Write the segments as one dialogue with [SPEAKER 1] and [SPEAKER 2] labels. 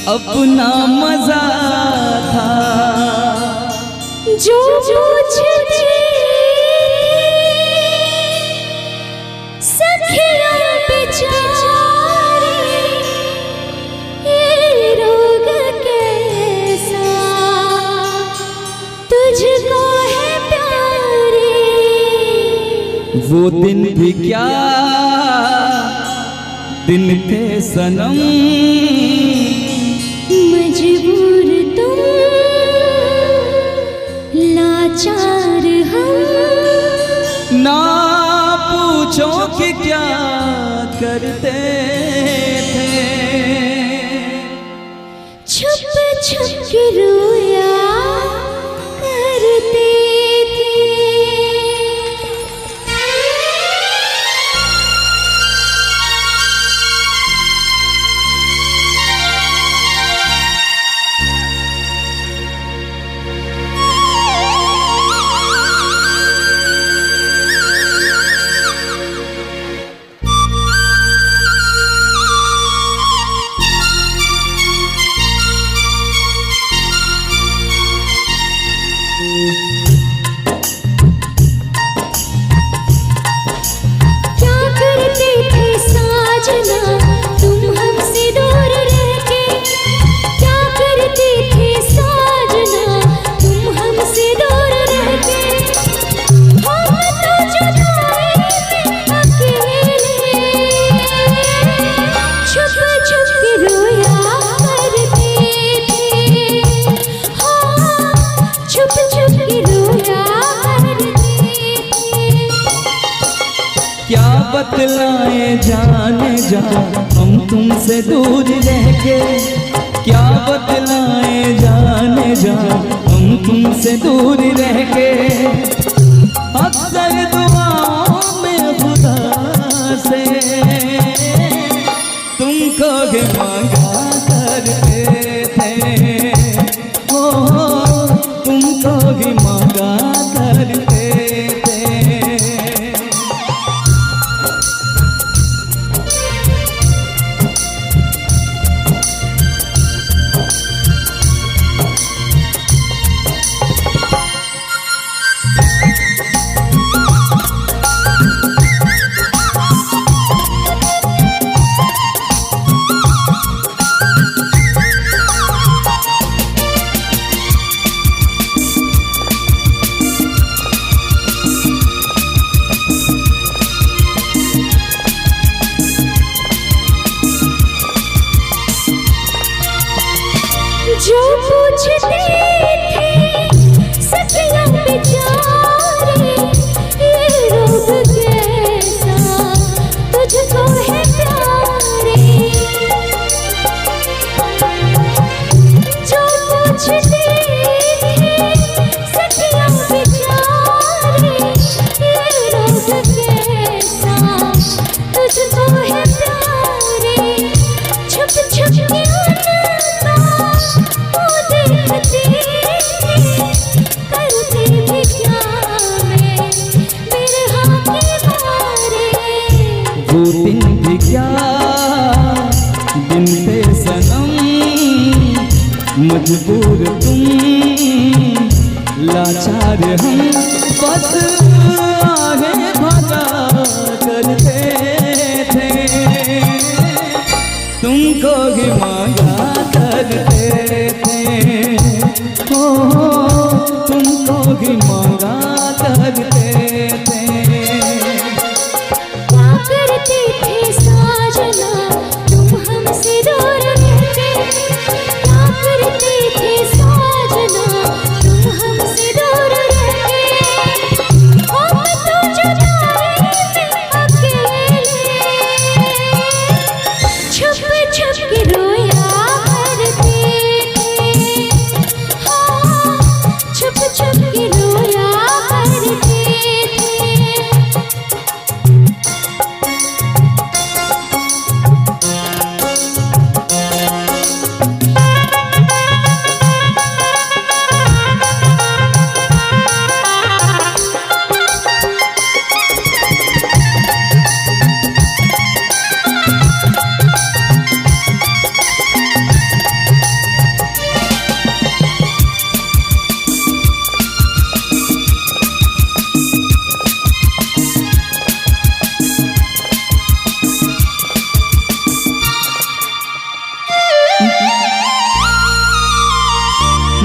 [SPEAKER 1] अपना मजा था।
[SPEAKER 2] जो पूछती सखिया बेचारी ये रोग कैसा तुझको है प्यारी।
[SPEAKER 1] वो दिन भी क्या दिन थे सनम,
[SPEAKER 2] मजबूर तुम लाचार हम।
[SPEAKER 1] ना पूछो कि क्या करते थे,
[SPEAKER 2] छुप छुप के रोया करते थे।
[SPEAKER 1] क्या बतलाए जाने जा हम तुमसे दूर रह के, क्या बतलाए जाने जा हम तुमसे दूर रह के। अक्सर दुआओं में खुदा से तुमको के मांगा करते थे, ओ तुमको भी मांगा करते थे।
[SPEAKER 2] जो पूछते थे सखिया बेचारी ये रोग कैसा तुझको है प्यारी। जो पूछते थे सखिया बेचारी ये रोग कैसा तुझको है प्यारी। छुप छुप के
[SPEAKER 1] वो दिन भी क्या दिन थे सनम, मजबूर तुम लाचार हम। बस आगे भागा करते थे, तुमको भी मांगा करते थे, ओ तुमको भी मांगा करते थे।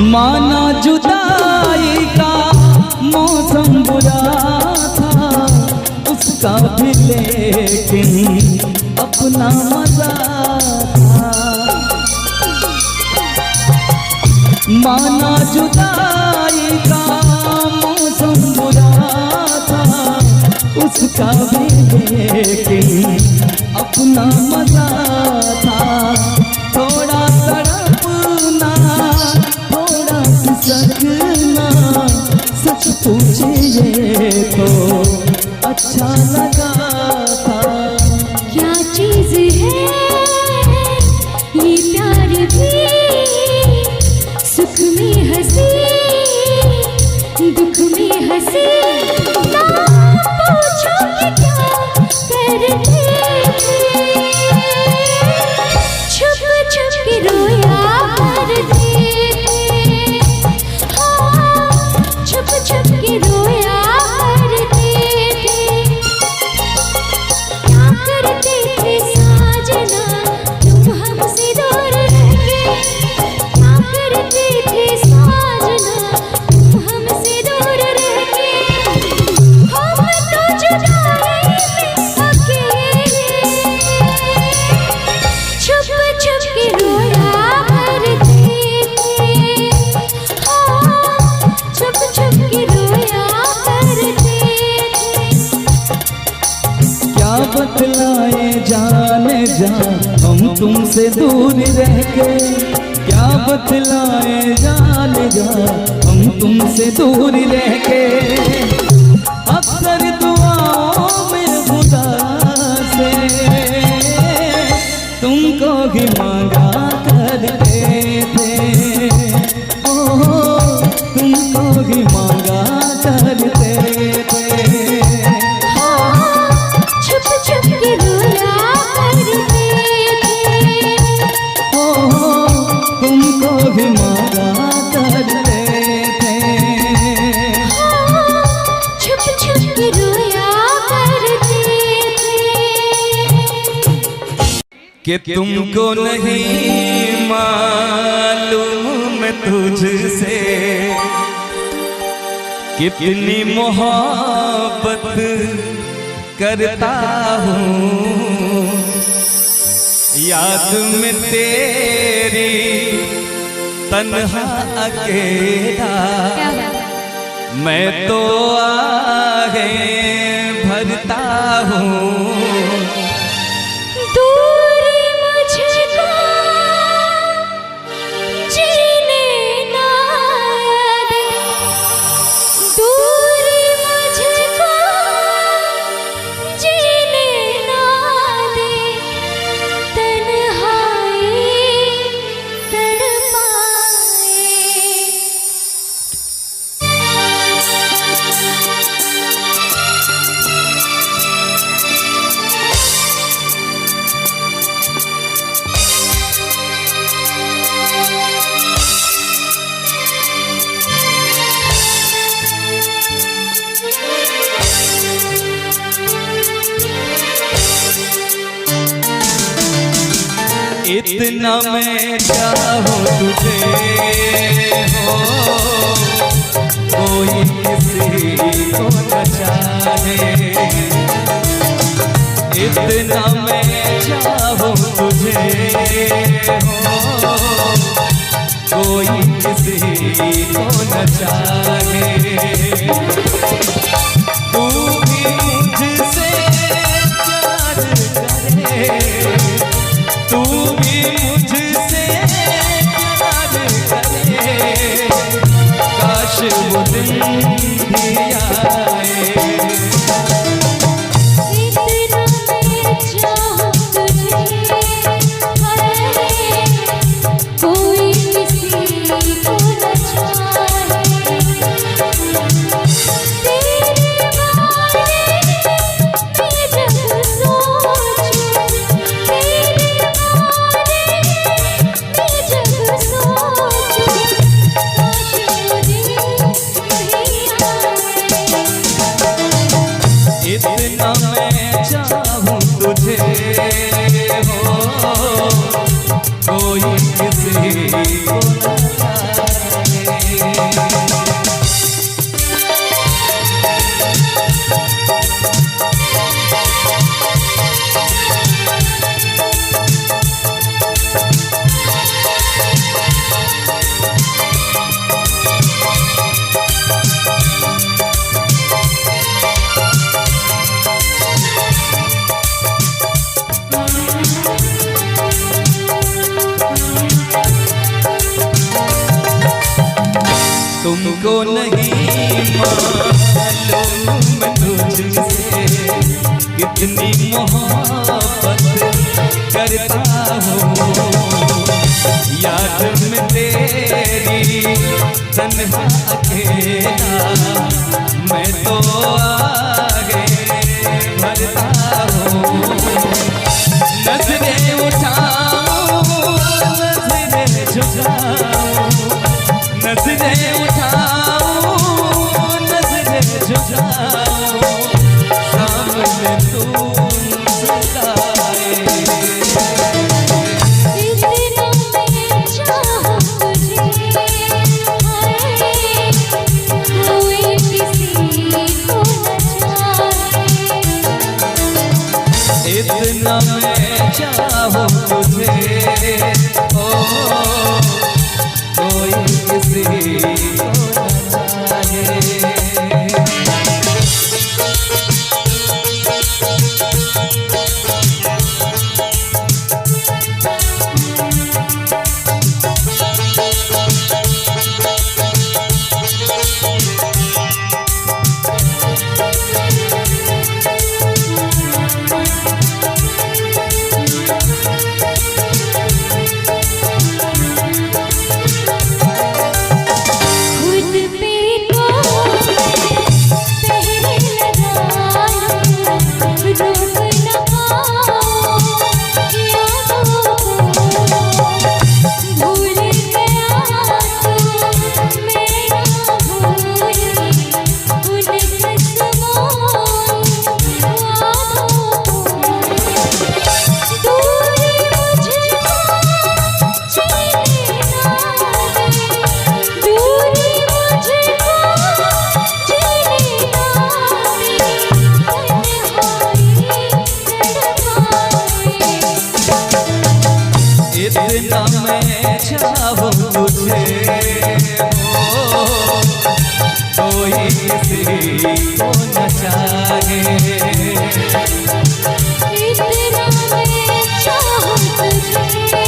[SPEAKER 1] माना जुदाई का मौसम बुरा था उसका भी, लेकिन अपना मजा था। माना जुदाई का मौसम बुरा था उसका भी, लेकिन अपना मजा था। थोड़ा तड़पना थोड़ा सिसकना सच पूछिए तो अच्छा लगा था।
[SPEAKER 2] क्या चीज है ये प्यार भी, सुख में हंसी दुख में हंसी, ना पूछो कि क्या करते थे, छुप छुप के रोया करते थे, हाँ छुप छुप के रोया करते थे। क्या करते थे साजना तुम हमसे दूर रह के, क्या करते थे साजना तुम हमसे दूर रह के, हम तो जुदाई में अकेले छुप छुप के रोया करते थे, हाँ छुप छुप के रोया करते थे।
[SPEAKER 1] क्या बतलाए जाने जा हम तुमसे दूर रह के, क्या बतलाए जाने जा हम तुमसे दूर रह के। अक्सर दुआओं में खुदा से तुमको ही मांगा करते थे, ओ तुमको ही मांगा करते थे।
[SPEAKER 2] छुप छुप के रोया करते थे,
[SPEAKER 1] तुमको भी मांगा करते थे।
[SPEAKER 2] छुप छुप के रोया करते थे।
[SPEAKER 1] कि तुमको नहीं मालूम मैं तुझसे कितनी मोहब्बत करता हूँ। याद में तेरी तन्हा अकेला मैं तो आहें भरता हूँ।
[SPEAKER 2] दूरी मुझको जीने ना दे, दूरी मुझको जीने ना दे, तन्हाई तड़पाए।
[SPEAKER 1] इतना मैं चाहूँ तुझे हो कोई किसी को न चाहे। इतना मैं चाहूँ तुझे हो कोई किसी को न चाहे। तू भी मुझसे प्यार करे, तू भी मुझसे प्यार करे, काश वो दिन भी आए।
[SPEAKER 2] इतना मैं चाहूँ तुझे, कोई किसी को न चाहे। तेरे बारे में जब सोचूं, तेरे बारे में जब सोचूं, काश वो दिन कहीं आए।
[SPEAKER 1] इतना मैं चाहूँ तुझे हो कोई किसी को न चाहे। कितनी मोहब्बत करता हूँ, याद में तेरी तन्हा अकेला मैं तो आगे बढ़ता हूँ। नजरें उठाऊं नजरें झुकाऊं, नजरें उठाऊं नजरें झुकाऊं, सामने तू मुस्कुराए।
[SPEAKER 2] इतना मैं चाहूं तुझे, हाय कोई किसी को न चाहे।
[SPEAKER 1] इतना मैं चाहूं तुझे, ओ कोई किसी को न चाहे।
[SPEAKER 2] खुद पे तो पहरे लगा लूं, रोक न पाऊं यादों को। भूल गया तू मैं ना भूली उन कसमों वादों को। दूरी मुझको जीने ना दे, दूरी मुझको जीने ना दे, तन्हाई तड़पाए।
[SPEAKER 1] इतना मैं चाहूं तुझे, ओ कोई किसी को न चाहे।
[SPEAKER 2] इतना मैं चाहूं तुझे,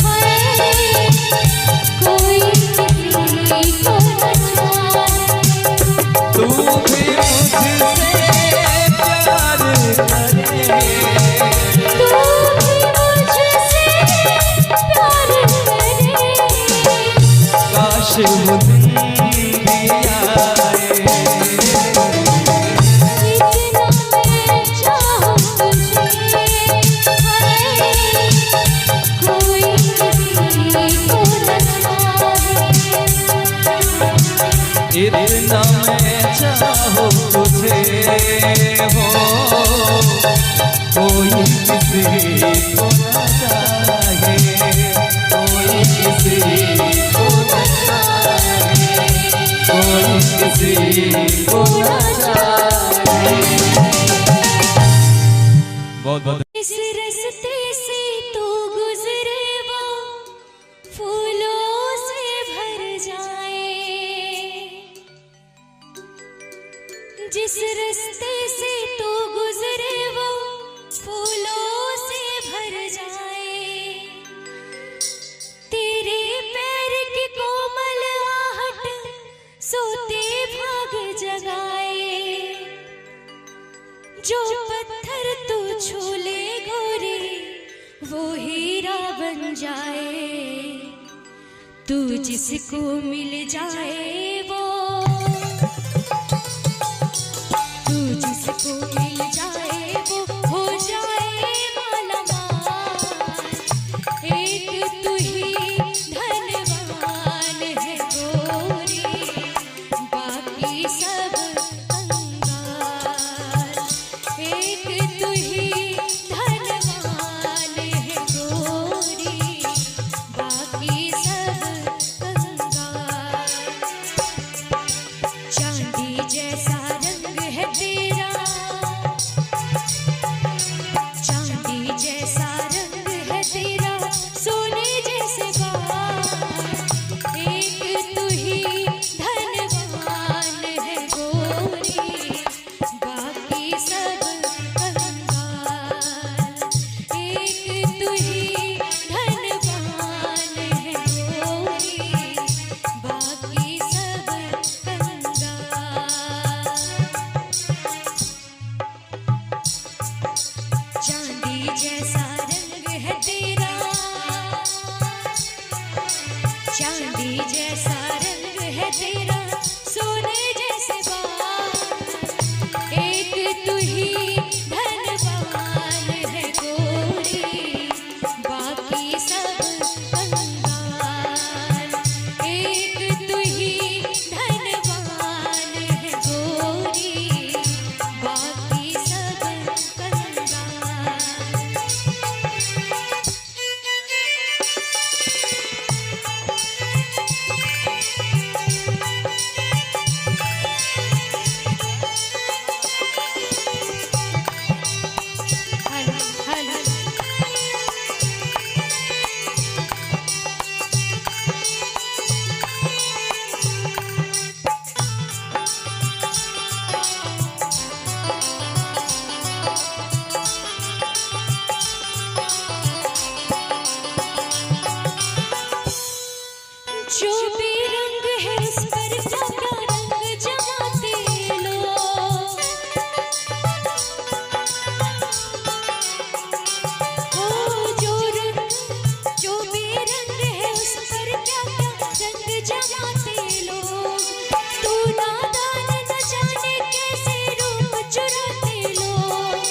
[SPEAKER 2] हाय कोई किसी को न चाहे।
[SPEAKER 1] तू भी मुझसे प्यार करे,
[SPEAKER 2] तू भी मुझसे प्यार करे।
[SPEAKER 1] काश वो दिन भी आए।
[SPEAKER 2] इतना मैं चाहूं तुझे, हाय कोई किसी को न चाहे।
[SPEAKER 1] इतना मैं चाहूं तुझे, हो कोई किसी को न चाहे, कोई किसी को न चाहे, कोई किसी को न चाहे। बहुत बहुत
[SPEAKER 2] इस रास्ते से तू गुजरे वो फूलों से भर जाए, जिस रास्ते से तू गुजरे वो फूलों से भर जाए। तेरे पैर की कोमल आहट सोते भाग जगाए। जो पत्थर तू छू ले गोरी वो हीरा बन जाए। तू जिसको मिल जाए वो, तू जिसको मिल जाए वो हो जाए मालामाल। एक तू ही धनवान है गोरी, बाकी सब कंगाल। एक तू ही धनवान है गोरी, बाकी सब कंगाल। सब कंगाल। एक तू ही धनवान है गोरी, बाकी सब कंगाल। हल हल जो भी रंग है उस पर क्या क्या रंग जमाते लोग। ओ जो भी रंग है उस पर क्या क्या रंग जमाते लोग। तू नादान न जाने कैसे रूप चुराते लोग।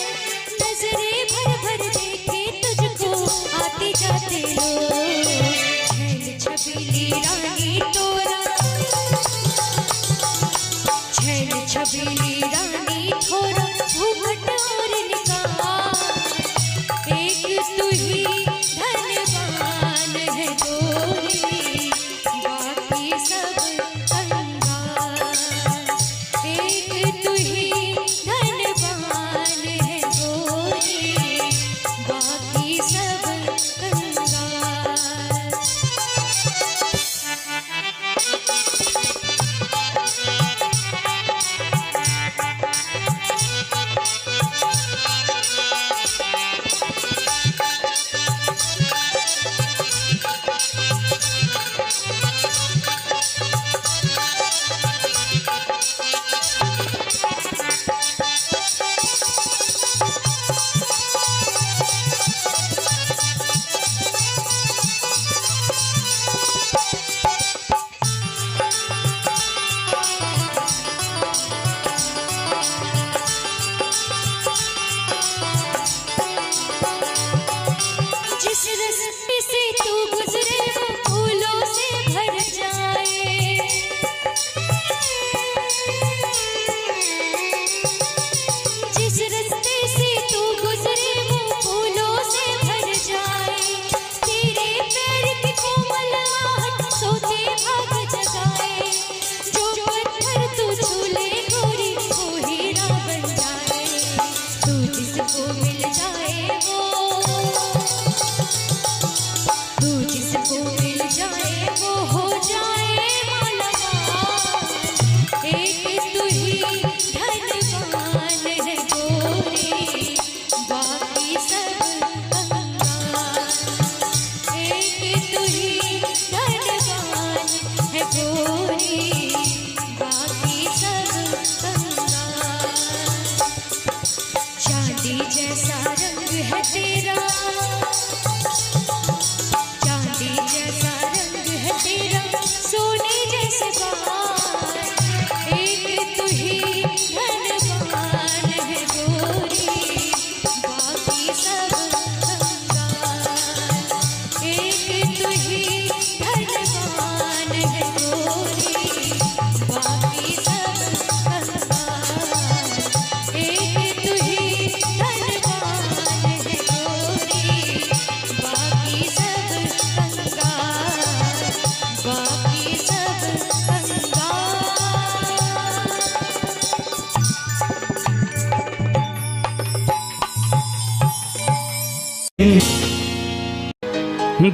[SPEAKER 2] नजरे भर भर देखे तुझको आते जाते लोग। छैल छबीली रानी तोरा, छैल छबीली रानी थोड़ा घूंघट और निकाल। एक तू ही धनवान है गोरी, बाकी सब कंगाल। एक तू ही धनवान है गोरी, बाकी सब कंगाल। जिस रास्ते से तू गुजरे वो फूलों से भर जाए। जिस रास्ते से तू गुजरे वो फूलों से भर जाए। तेरे पैर की कोमल आहट सोते भाग जगाए। जो पत्थर तू छूले गोरी वो हीरा बन जाए। तू जिसको मिल जाए वो, तू जिसको मिल जाए वो हो जाए मालामाल। एक तू ही धनवान है गोरी, बाकी सब कंगाल। एक तू ही धनवान है गोरी, बाकी सब कंगाल। चांदी जैसा रंग है तेरा, चांदी जैसा रंग है तेरा, सोने जैसे बाल। एक तू ही धनवान है गोरी, बाकी सब कंगाल। एक तू ही धनवान है गोरी, बाकी सब कंगाल। एक तू ही धनवान है गोरी, बाकी सब कंगाल, बाकी सब कंगाल।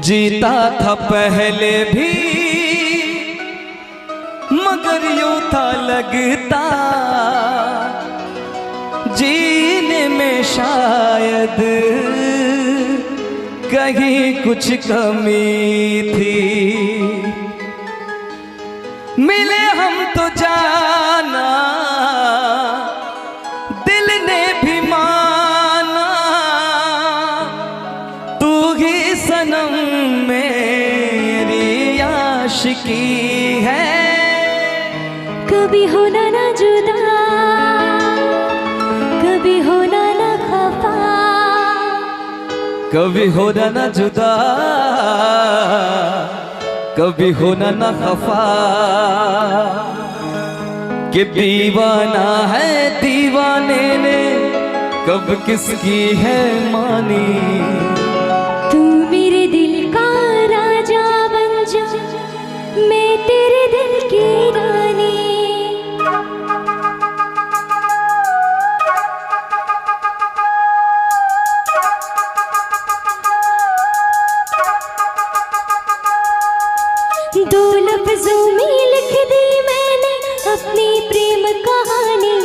[SPEAKER 1] जीता था पहले भी मगर यूं था लगता जीने में शायद कहीं कुछ कमी थी। मिले हम तो जाना दिल ने भी माना, तू ही सनम मेरी आशिकी है।
[SPEAKER 2] कभी होना ना जुदा, कभी होना ना खफा,
[SPEAKER 1] कभी होना ना जुदा, कभी होना ना खफा, कि दीवाना है दीवाने ने कब किसकी है मानी।
[SPEAKER 2] तू मेरे दिल का राजा बन जा, मैं तेरे दिल की रानी। दो लफ्जों में लिख दी मैंने अपनी प्रेम कहानी।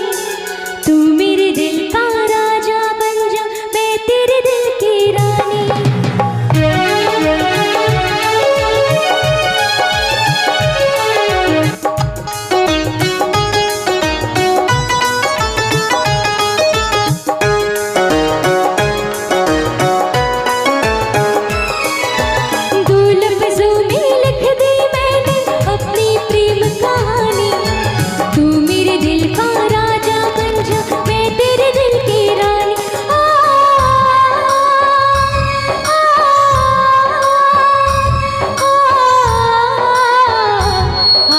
[SPEAKER 2] तू मेरे दिल का राजा बन जा, मैं तेरे दिल की रानी। दो लफ्जों में लिख दी मैंने अपनी प्रेम कहानी। तू मेरे दिल का राजा बन जा, मैं तेरे दिल की रानी। आ, आ, आ,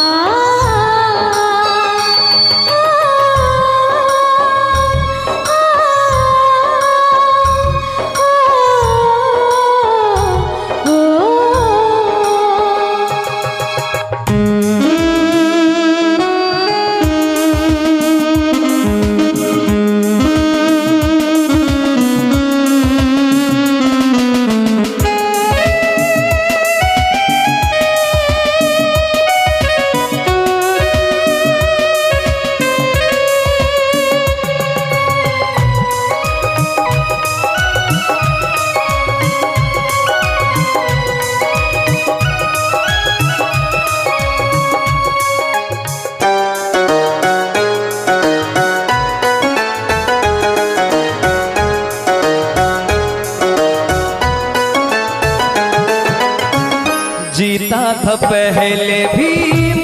[SPEAKER 1] जीता था पहले भी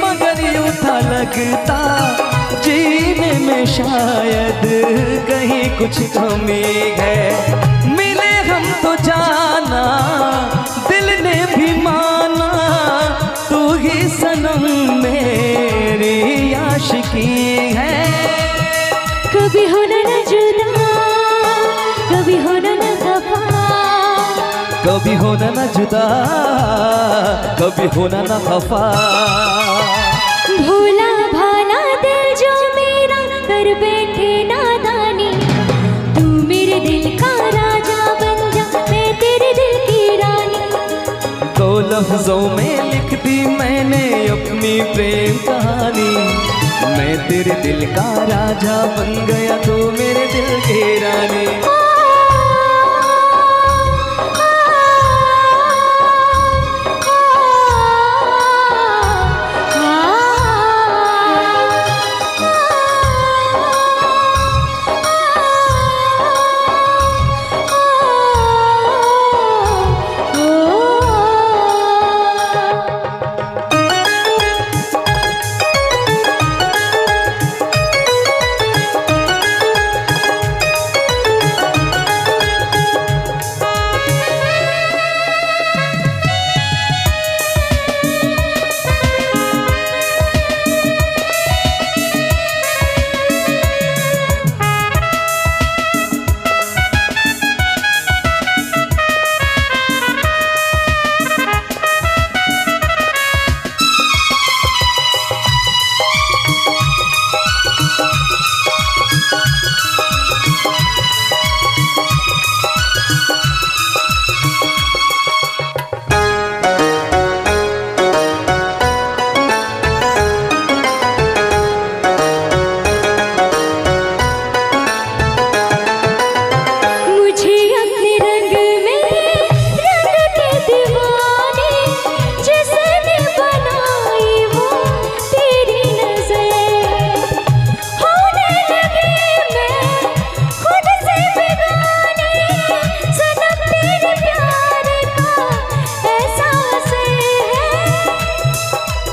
[SPEAKER 1] मगर यूं था लगता जीने में शायद कहीं कुछ कमी है। मिले हम तो जाना दिल ने भी माना, तू ही सनम मेरी आशिकी है।
[SPEAKER 2] कभी होना न जुदा, कभी होना न खफा,
[SPEAKER 1] कभी होना ना जुदा, कभी होना ना खफा।
[SPEAKER 2] भोला भाला दिल जो मेरा कर बैठे नादानी। तू मेरे दिल का राजा बन जा, मैं तेरे दिल की रानी।
[SPEAKER 1] दो लफ्जों में लिख दी मैंने अपनी प्रेम कहानी। मैं तेरे दिल का राजा बन गया, तू मेरे दिल की रानी।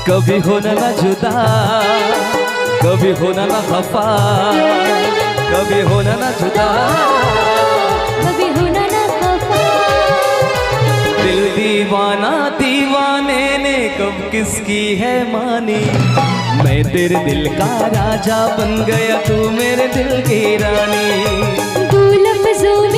[SPEAKER 1] कभी होना ना जुदा, कभी होना ना खफा, कभी होना ना जुदा,
[SPEAKER 2] कभी होना ना खफा।
[SPEAKER 1] दिल दीवाना दीवाने ने कब किसकी है मानी, मैं तेरे दिल का राजा बन गया, तू मेरे दिल की रानी।
[SPEAKER 2] दो लफ्जों में